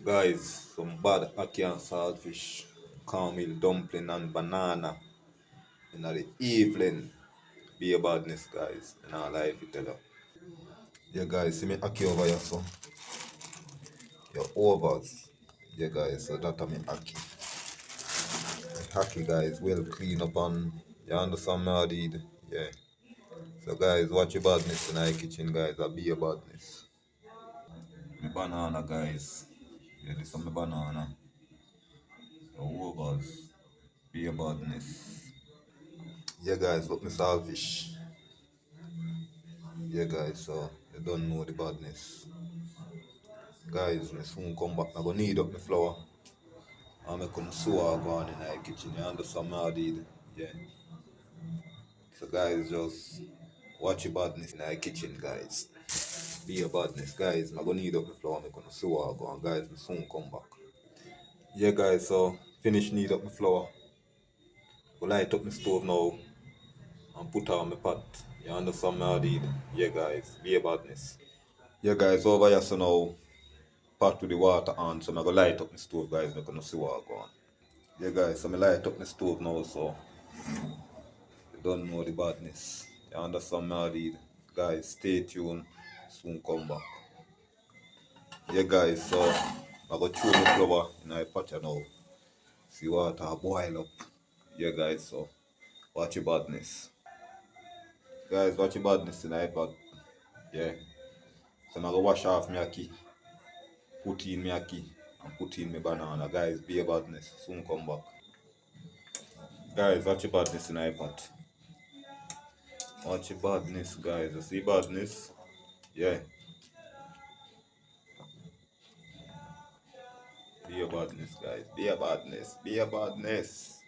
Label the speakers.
Speaker 1: Guys, some bad ackee and saltfish, cornmeal dumpling and banana in the evening. Be a badness, guys. In our life, you tell you. Yeah, guys, see me ackee over here, so your overs. Yeah, guys, so that me ackee. Ackee, guys, well clean up and you understand me, I did. Yeah. So, guys, watch your badness in our kitchen, guys. I be a badness. Me banana, guys. Yeah, this is my banana. Your overs. Be a badness. Yeah, guys, look me saltfish. Yeah, guys, so you don't know the badness. Guys, me soon come back. I go need up my flour. I'm gonna sew go on in the kitchen. You understand me? I did. Yeah. So, guys, just watch your badness in the kitchen, guys. Be a badness, guys. I'm gonna need up my flour. I'm gonna sew go on, guys. Me soon come back. Yeah, guys, so finish need up my flour. Go light up my stove now and put on my pot. You understand me? I did. Yeah, guys. Be a badness. Yeah, guys, over here, so now. Pot with the water on, so I'm gonna light up the stove, guys. I'm gonna see what go on. Yeah, guys, so I light up the stove now, so you don't know the badness. You understand me, already? Guys, stay tuned. Soon come back. Yeah, guys, so I go throw the flour in my pot now. See water boil up. Yeah, guys, so watch your badness. Guys, watch your badness in my pot. Yeah. So I'm gonna wash off my ackee, put in my ackee, and put in my banana. Guys, be a badness. Soon come back. Guys, watch your badness in iPad. Watch your badness, guys. You see badness? Yeah. Be a badness, guys. Be a badness. Be a badness.